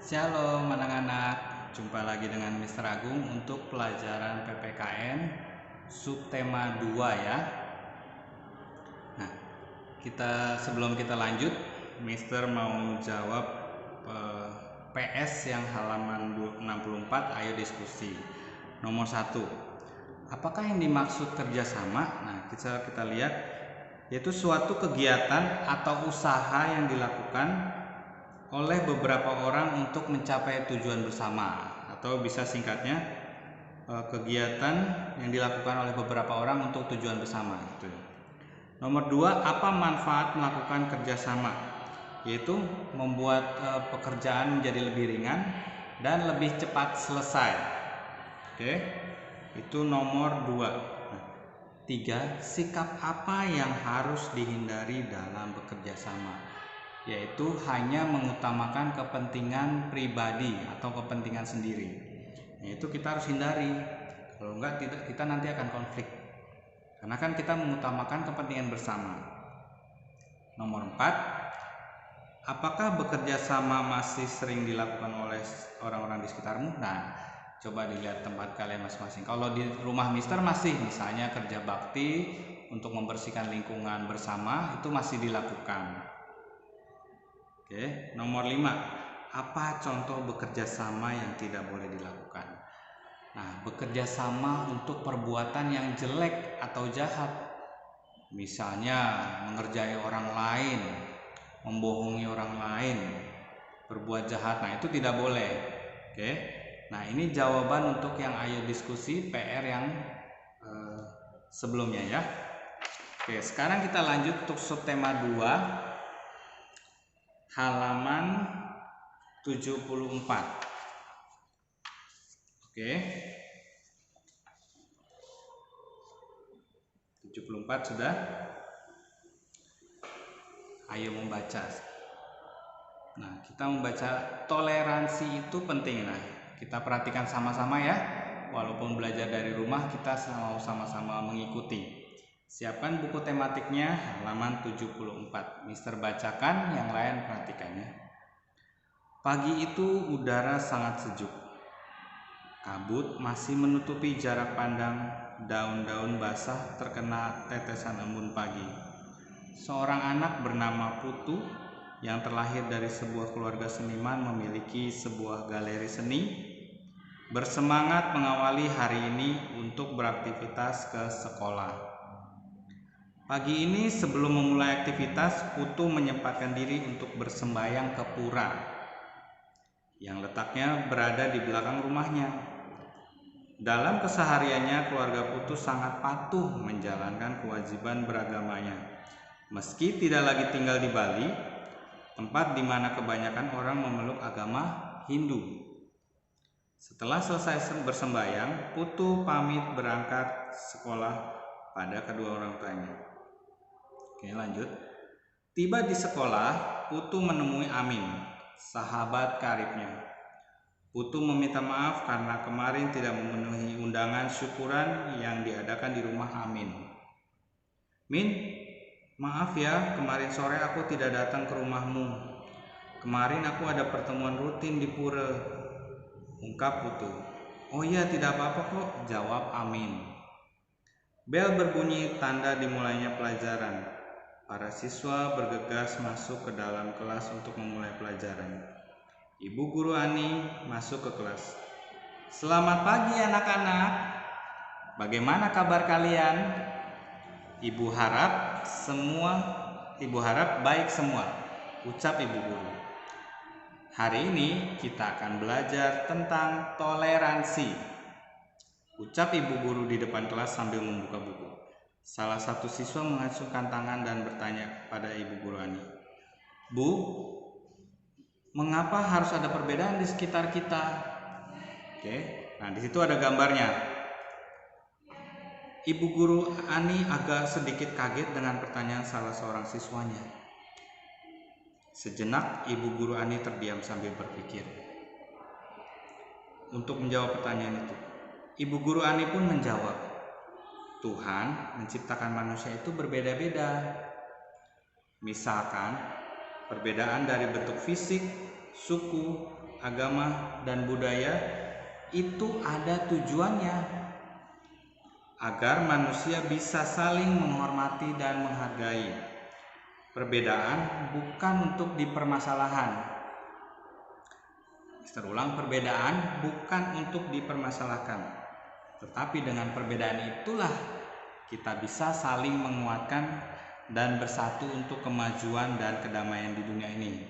Shalom anak-anak, jumpa lagi dengan Mr. Agung untuk pelajaran PPKN subtema 2 ya. Nah, sebelum kita lanjut, Mr. mau jawab PS yang halaman 64, ayo diskusi. Nomor 1, apakah yang dimaksud kerjasama? Nah, kita lihat, yaitu suatu kegiatan atau usaha yang dilakukan oleh beberapa orang untuk mencapai tujuan bersama, atau bisa singkatnya kegiatan yang dilakukan oleh beberapa orang untuk tujuan bersama gitu. Nomor 2, apa manfaat melakukan kerjasama? Yaitu membuat pekerjaan menjadi lebih ringan dan lebih cepat selesai. Oke, itu nomor 2. 3, sikap apa yang harus dihindari dalam bekerja sama? Yaitu hanya mengutamakan kepentingan pribadi atau kepentingan sendiri. Nah, itu kita harus hindari. Kalau enggak, kita nanti akan konflik. Karena kan kita mengutamakan kepentingan bersama. Nomor 4, apakah bekerja sama masih sering dilakukan oleh orang-orang di sekitarmu? Nah, coba dilihat tempat kalian masing-masing. Kalau di rumah Mister masih, misalnya kerja bakti untuk membersihkan lingkungan bersama, itu masih dilakukan. Oke, nomor 5, apa contoh bekerja sama yang tidak boleh dilakukan? Nah, bekerja sama untuk perbuatan yang jelek atau jahat, misalnya mengerjai orang lain, membohongi orang lain, berbuat jahat. Nah, itu tidak boleh. Oke, nah ini jawaban untuk yang ayo diskusi PR yang sebelumnya ya. Oke, sekarang kita lanjut untuk subtema 2 halaman 74. Oke. 74 sudah? Ayo membaca. Nah, kita membaca toleransi itu penting. Nah, kita perhatikan sama-sama ya. Walaupun belajar dari rumah, kita mau sama-sama mengikuti. Siapkan buku tematiknya halaman 74. Mister bacakan, yang lain perhatikannya. Pagi itu udara sangat sejuk. Kabut masih menutupi jarak pandang, daun-daun basah terkena tetesan embun pagi. Seorang anak bernama Putu yang terlahir dari sebuah keluarga seniman memiliki sebuah galeri seni, bersemangat mengawali hari ini untuk beraktivitas ke sekolah. Pagi ini sebelum memulai aktivitas, Putu menyempatkan diri untuk bersembahyang ke pura yang letaknya berada di belakang rumahnya. Dalam kesehariannya, keluarga Putu sangat patuh menjalankan kewajiban beragamanya. Meski tidak lagi tinggal di Bali, tempat di mana kebanyakan orang memeluk agama Hindu. Setelah selesai bersembahyang, Putu pamit berangkat sekolah pada kedua orang tuanya. Oke, lanjut. Tiba di sekolah, Putu menemui Amin, sahabat karibnya. Putu meminta maaf karena kemarin tidak memenuhi undangan syukuran yang diadakan di rumah Amin. Min, maaf ya, kemarin sore aku tidak datang ke rumahmu. Kemarin aku ada pertemuan rutin di pura, ungkap Putu. Oh iya, tidak apa-apa kok, jawab Amin. Bel berbunyi tanda dimulainya pelajaran. Para siswa bergegas masuk ke dalam kelas untuk memulai pelajaran. Ibu guru Ani masuk ke kelas. Selamat pagi anak-anak. Bagaimana kabar kalian? Ibu harap baik semua, ucap ibu guru. Hari ini kita akan belajar tentang toleransi, ucap ibu guru di depan kelas sambil membuka buku. Salah satu siswa mengacungkan tangan dan bertanya pada ibu guru Ani, Bu, mengapa harus ada perbedaan di sekitar kita? Oke, nah di situ ada gambarnya. Ibu guru Ani agak sedikit kaget dengan pertanyaan salah seorang siswanya. Sejenak ibu guru Ani terdiam sambil berpikir. Untuk menjawab pertanyaan itu, ibu guru Ani pun menjawab, Tuhan menciptakan manusia itu berbeda-beda. Misalkan, perbedaan dari bentuk fisik, suku, agama, dan budaya itu ada tujuannya agar manusia bisa saling menghormati dan menghargai. Perbedaan bukan untuk dipermasalahkan. Terulang, perbedaan bukan untuk dipermasalahkan, tetapi dengan perbedaan itulah kita bisa saling menguatkan dan bersatu untuk kemajuan dan kedamaian di dunia ini.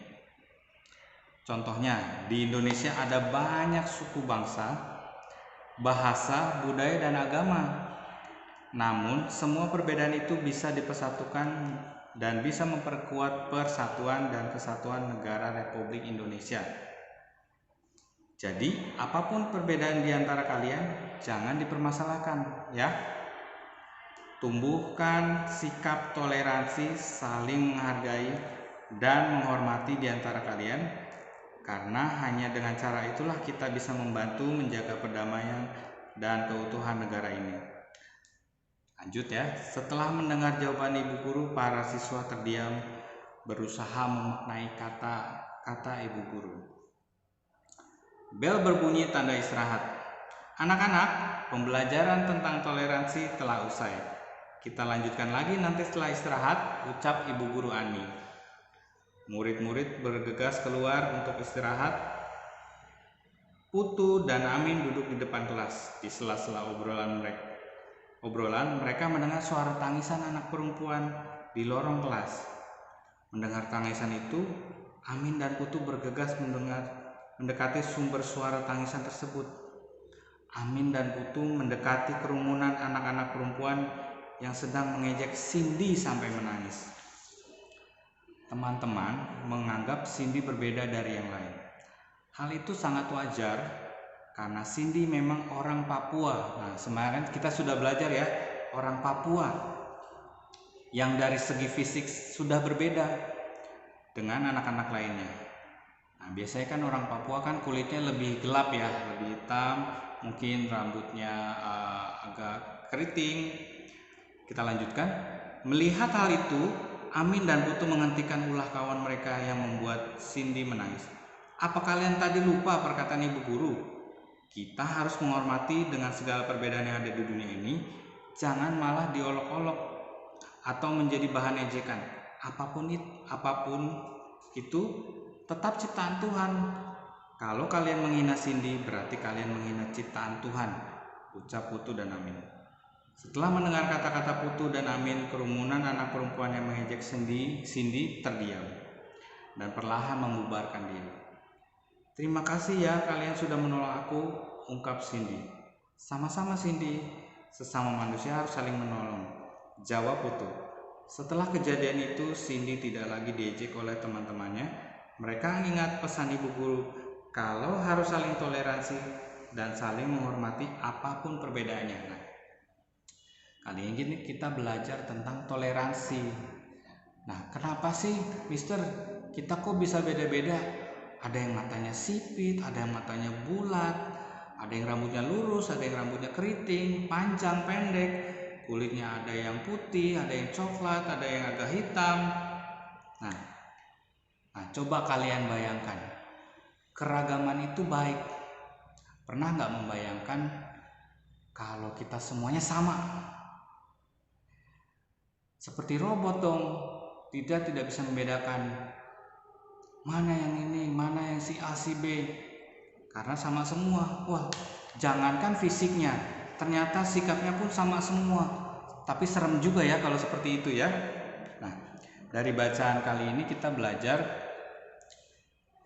Contohnya, di Indonesia ada banyak suku bangsa, bahasa, budaya, dan agama. Namun, semua perbedaan itu bisa dipersatukan dan bisa memperkuat persatuan dan kesatuan negara Republik Indonesia. Jadi, apapun perbedaan di antara kalian, jangan dipermasalahkan, ya. Tumbuhkan sikap toleransi, saling menghargai dan menghormati di antara kalian, karena hanya dengan cara itulah kita bisa membantu menjaga perdamaian dan keutuhan negara ini. Lanjut ya, setelah mendengar jawaban Ibu Guru, para siswa terdiam berusaha memaknai kata-kata Ibu Guru. Bel berbunyi tanda istirahat. Anak-anak, pembelajaran tentang toleransi telah usai. Kita lanjutkan lagi nanti setelah istirahat, ucap Ibu Guru Ani. Murid-murid bergegas keluar untuk istirahat. Putu dan Amin duduk di depan kelas. Di sela-sela obrolan mereka mendengar suara tangisan anak perempuan di lorong kelas. Mendengar tangisan itu, Amin dan Putu bergegas mendekati sumber suara tangisan tersebut. Amin dan Putu mendekati kerumunan anak-anak perempuan yang sedang mengejek Cindy sampai menangis. Teman-teman menganggap Cindy berbeda dari yang lain. Hal itu sangat wajar karena Cindy memang orang Papua. Nah, kemarin kita sudah belajar ya, orang Papua yang dari segi fisik sudah berbeda dengan anak-anak lainnya. Nah, biasanya kan orang Papua kan kulitnya lebih gelap ya, lebih hitam, mungkin rambutnya agak keriting. Kita lanjutkan. Melihat hal itu, Amin dan Putu menghentikan ulah kawan mereka yang membuat Cindy menangis. Apa kalian tadi lupa perkataan Ibu Guru? Kita harus menghormati dengan segala perbedaan yang ada di dunia ini. Jangan malah diolok-olok atau menjadi bahan ejekan. Apapun itu tetap ciptaan Tuhan. Kalau kalian menghina Cindy, berarti kalian menghina ciptaan Tuhan, ucap Putu dan Amin. Setelah mendengar kata-kata Putu dan Amin, kerumunan anak perempuan yang mengejek Cindy terdiam dan perlahan membubarkan diri. Terima kasih ya kalian sudah menolong aku, ungkap Cindy. Sama-sama Cindy, sesama manusia harus saling menolong, jawab Putu. Setelah kejadian itu, Cindy tidak lagi diejek oleh teman-temannya. Mereka ingat pesan Ibu Guru kalau harus saling toleransi dan saling menghormati apapun perbedaannya. Nah, kali ini kita belajar tentang toleransi. Nah, kenapa sih Mister kita kok bisa beda-beda? Ada yang matanya sipit, ada yang matanya bulat, ada yang rambutnya lurus, ada yang rambutnya keriting, panjang, pendek, kulitnya ada yang putih, ada yang coklat, ada yang agak hitam. Nah, coba kalian bayangkan, keragaman itu baik. Pernah nggak membayangkan kalau kita semuanya sama? Seperti robot dong, tidak bisa membedakan mana yang ini, mana yang si A, si B, karena sama semua. Wah, jangankan fisiknya, ternyata sikapnya pun sama semua. Tapi serem juga ya kalau seperti itu ya. Nah, dari bacaan kali ini kita belajar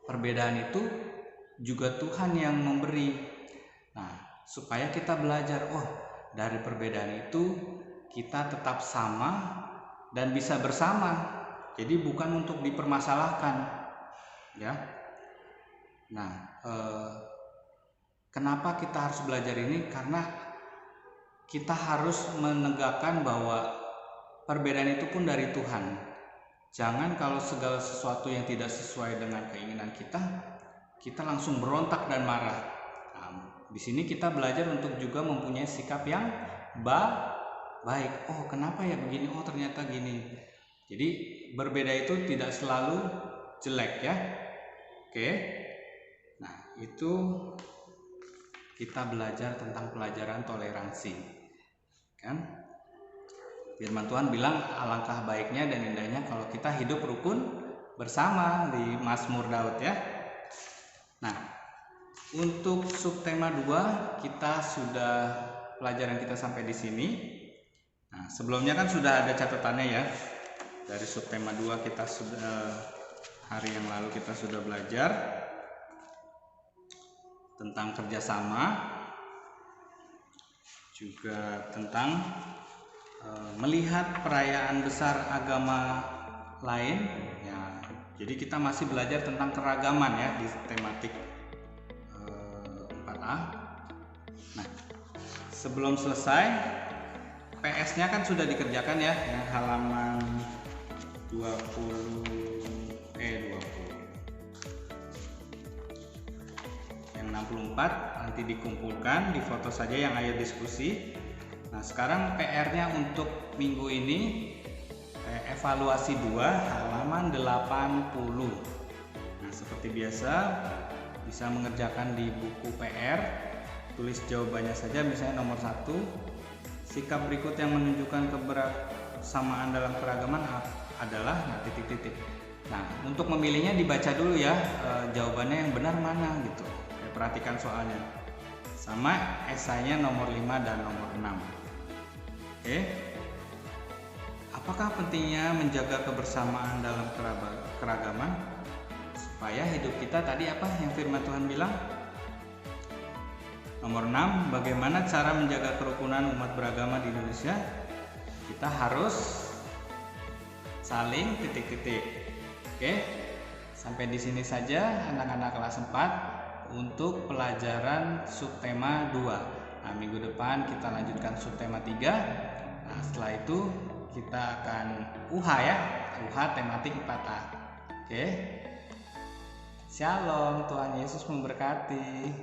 perbedaan itu juga Tuhan yang memberi. Nah, supaya kita belajar, dari perbedaan itu kita tetap sama dan bisa bersama. Jadi bukan untuk dipermasalahkan, ya. Nah, kenapa kita harus belajar ini? Karena kita harus menegakkan bahwa perbedaan itu pun dari Tuhan. Jangan kalau segala sesuatu yang tidak sesuai dengan keinginan kita langsung berontak dan marah. Nah, di sini kita belajar untuk juga mempunyai sikap yang baik. Kenapa ya begini? Ternyata gini. Jadi berbeda itu tidak selalu jelek ya. Oke. Nah, itu kita belajar tentang pelajaran toleransi. Kan? Firman Tuhan bilang alangkah baiknya dan indahnya kalau kita hidup rukun bersama di Mazmur Daud ya. Nah, untuk subtema 2 kita sudah pelajaran kita sampai di sini. Nah, sebelumnya kan sudah ada catatannya ya. Dari subtema 2 kita sudah hari yang lalu kita sudah belajar tentang kerjasama, juga tentang melihat perayaan besar agama lain ya. Jadi kita masih belajar tentang keragaman ya di tematik 4A. Nah, sebelum selesai PS-nya kan sudah dikerjakan ya, halaman 20 yang 64 nanti dikumpulkan, difoto saja yang ayat diskusi. Nah, sekarang PR-nya untuk minggu ini evaluasi 2 halaman 80. Nah, seperti biasa bisa mengerjakan di buku PR, tulis jawabannya saja, misalnya nomor 1, sikap berikut yang menunjukkan kebersamaan dalam keragaman adalah titik-titik. Nah, untuk memilihnya dibaca dulu ya, jawabannya yang benar mana gitu. Perhatikan soalnya. Sama esainya nomor 5 dan nomor 6. Oke. Apakah pentingnya menjaga kebersamaan dalam keragaman? Supaya hidup kita tadi apa yang firman Tuhan bilang? Nomor 6, bagaimana cara menjaga kerukunan umat beragama di Indonesia? Kita harus saling titik-titik. Oke. Sampai di sini saja anak-anak kelas 4 untuk pelajaran subtema 2. Nah, minggu depan kita lanjutkan subtema 3. Nah, setelah itu kita akan UH ya, UH tematik 4A. Oke. Shalom, Tuhan Yesus memberkati.